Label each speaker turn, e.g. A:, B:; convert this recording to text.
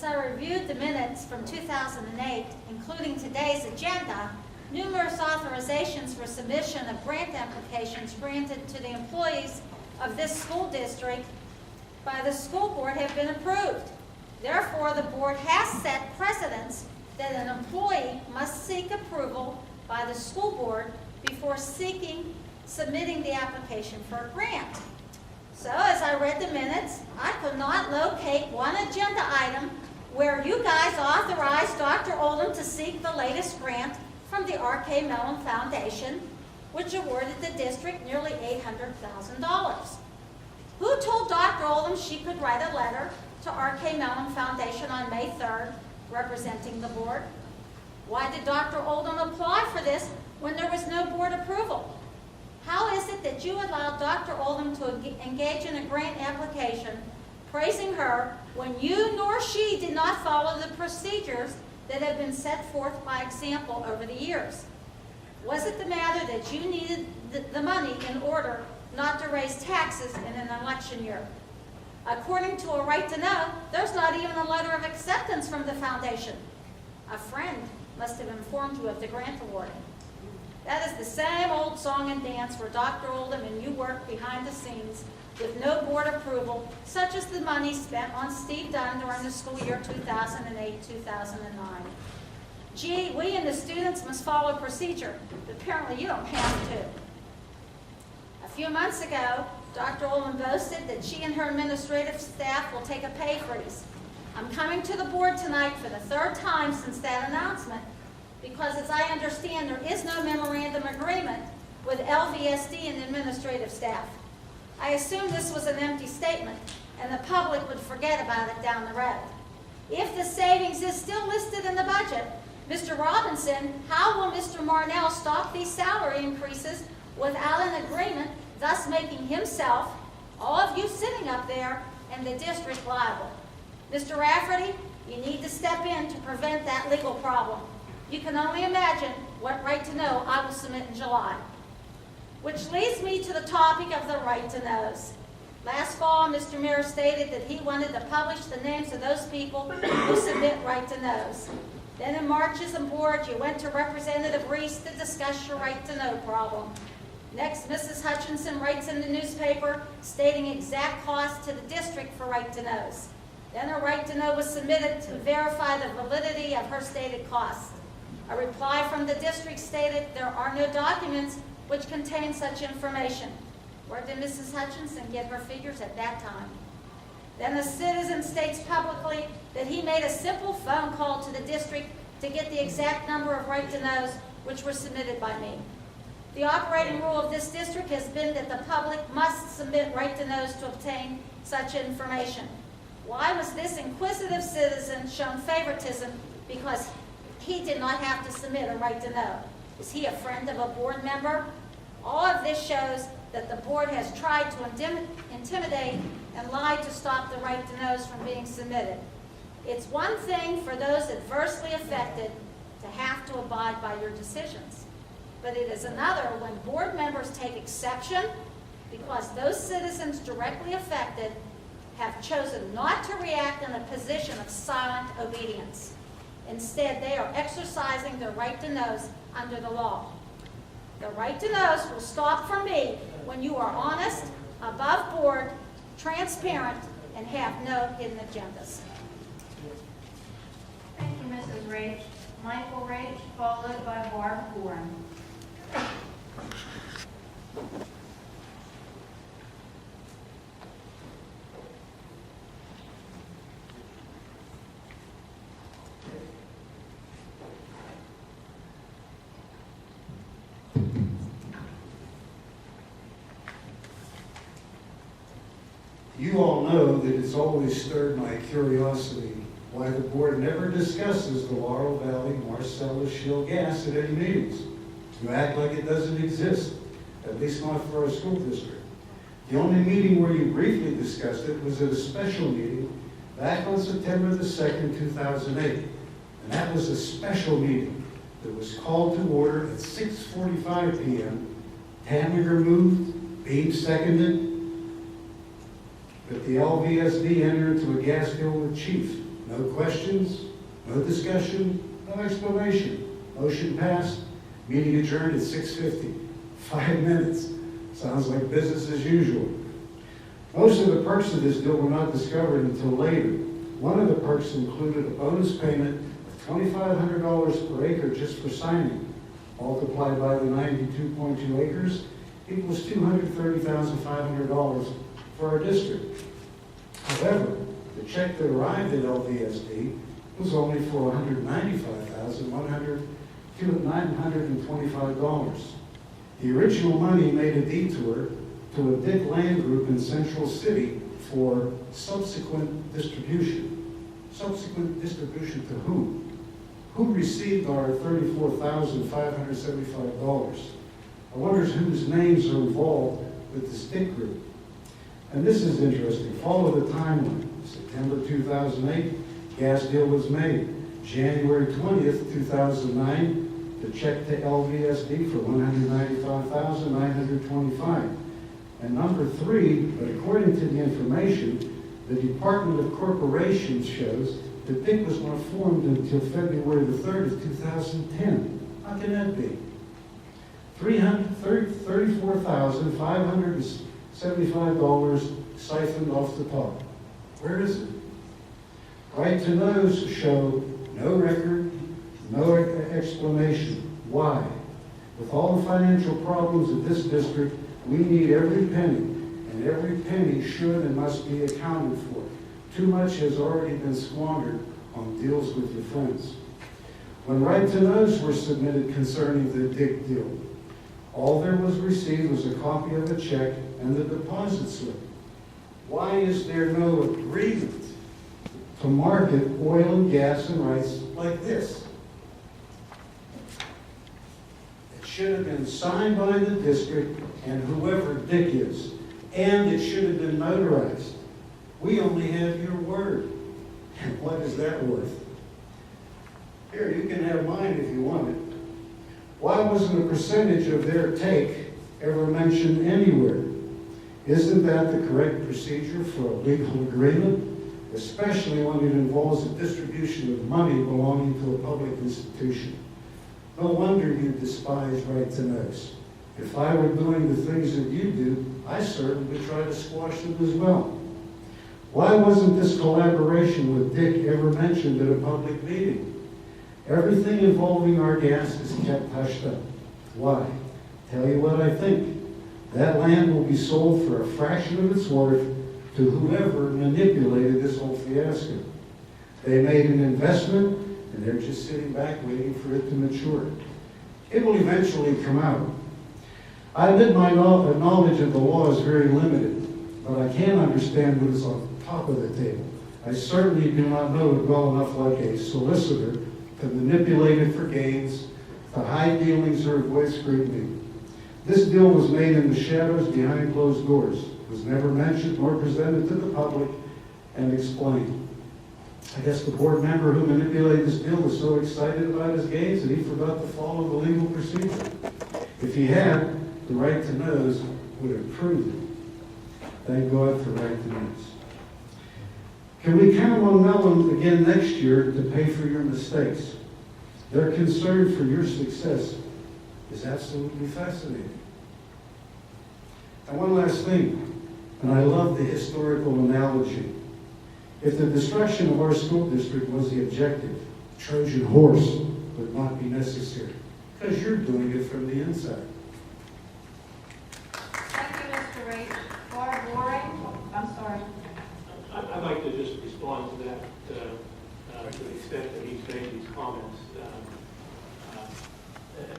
A: As I reviewed the minutes from 2008, including today's agenda, numerous authorizations for submission of grant applications granted to the employees of this school district by the school board have been approved. Therefore, the board has set precedents that an employee must seek approval by the school board before submitting the application for a grant. So as I read the minutes, I could not locate one agenda item where you guys authorized Dr. Oldham to seek the latest grant from the R.K. Mellon Foundation, which awarded the district nearly $800,000. Who told Dr. Oldham she could write a letter to R.K. Mellon Foundation on May 3rd, representing the board? Why did Dr. Oldham apply for this when there was no board approval? How is it that you allowed Dr. Oldham to engage in a grant application praising her when you nor she did not follow the procedures that have been set forth by example over the years? Was it the matter that you needed the money in order not to raise taxes in an election year? According to a right to know, there's not even a letter of acceptance from the foundation. A friend must have informed you of the grant awarding. That is the same old song and dance where Dr. Oldham and you work behind the scenes with no board approval, such as the money spent on Steve Dunn during the school year 2008-2009. Gee, we and the students must follow procedure, but apparently you don't have to. A few months ago, Dr. Oldham boasted that she and her administrative staff will take a pay freeze. I'm coming to the board tonight for the third time since that announcement, because as I understand, there is no memorandum agreement with LVSD and administrative staff. I assume this was an empty statement, and the public would forget about it down the road. If the savings is still listed in the budget, Mr. Robinson, how will Mr. Marnell stop these salary increases without an agreement, thus making himself, all of you sitting up there, and the district liable? Mr. Rafferty, you need to step in to prevent that legal problem. You can only imagine what right to know I will submit in July. Which leads me to the topic of the right to knows. Last fall, Mr. Mayor stated that he wanted to publish the names of those people who submit right to knows. Then in March as a board, you went to Representative Reese to discuss your right to know problem. Next, Mrs. Hutchinson writes in the newspaper stating exact costs to the district for right to knows. Then a right to know was submitted to verify the validity of her stated costs. A reply from the district stated there are no documents which contain such information. Where did Mrs. Hutchinson get her figures at that time? Then the citizen states publicly that he made a simple phone call to the district to get the exact number of right to knows which were submitted by me. The operating rule of this district has been that the public must submit right to knows to obtain such information. Why was this inquisitive citizen shown favoritism because he did not have to submit a right to know? Is he a friend of a board member? All of this shows that the board has tried to intimidate and lie to stop the right to knows from being submitted. It's one thing for those adversely affected to have to abide by your decisions, but it is another when board members take exception because those citizens directly affected have chosen not to react in a position of silent obedience. Instead, they are exercising their right to knows under the law. The right to knows will stop for me when you are honest, above board, transparent, and have no hidden agendas.
B: Thank you, Mrs. Rach. Michael Rach, followed by Barb Gorham.
C: You all know that it's always stirred my curiosity why the board never discusses the Laurel Valley Marcellus Shale gas at any meetings. You act like it doesn't exist, at least not for our school district. The only meeting where you briefly discussed it was at a special meeting back on September the 2nd, 2008. And that was a special meeting that was called to order at 6:45 p.m. Tamiger moved, Beam seconded, that the LVSD enter into a gas deal with Chief. No questions, no discussion, no explanation. Motion passed, meeting adjourned at 6:50. 5 minutes. Sounds like business as usual. Most of the perks of this deal were not discovered until later. One of the perks included a bonus payment of $2,500 per acre just for signing. Multiplied by the 92.2 acres equals $230,500 for our district. However, the check that arrived at LVSD was only for $195,925. The original money made a detour to a Dick Land Group in Central City for subsequent distribution. Subsequent distribution to whom? Who received our $34,575? I wonder whose names are involved with the Stick Group. And this is interesting. Follow the timeline. September 2008, gas deal was made. January 20th, 2009, the check to LVSD for $195,925. And number 3, but according to the information, the Department of Corporations shows that DIC was not formed until February the 3rd of 2010. How can that be? $34,575 siphoned off the top. Where is it? Right to knows show no record, no explanation. Why? With all the financial problems of this district, we need every penny, and every penny should and must be accounted for. Too much has already been squandered on deals with your friends. When right to knows were submitted concerning the DIC deal, all there was received was a copy of a check and the deposit slip. Why is there no agreement to market oil and gas and rights like this? It should have been signed by the district and whoever DIC is, and it should have been notarized. We only have your word. And what is that worth? Here, you can have mine if you want it. Why wasn't a percentage of their take ever mentioned anywhere? Isn't that the correct procedure for a legal agreement? Especially when it involves the distribution of money belonging to a public institution. No wonder you despise right to knows. If I were doing the things that you do, I certainly would try to squash them as well. Why wasn't this collaboration with DIC ever mentioned at a public meeting? Everything involving our gas is kept hushed up. Why? Tell you what I think. That land will be sold for a fraction of its worth to whoever manipulated this whole fiasco. They made an investment, and they're just sitting back waiting for it to mature. It will eventually come out. I admit my knowledge of the law is very limited, but I can understand what is on top of the table. I certainly do not know it well enough like a solicitor to manipulate it for gains, to hide dealings or avoid scrutiny. This deal was made in the shadows behind closed doors. It was never mentioned nor presented to the public and explained. I guess the board member who manipulated this deal was so excited about his gains that he forgot to follow the legal procedure. If he had, the right to knows would have proved it. Thank God for right to knows. Can we count on Mellon again next year to pay for your mistakes? Their concern for your success is absolutely fascinating. And one last thing, and I love the historical analogy. If the destruction of our school district was the objective, Trojan horse would not be necessary, because you're doing it from the inside.
B: Thank you, Mr. Rach. Barb Waring, I'm sorry.
D: I'd like to just respond to that to the extent that he's made these comments.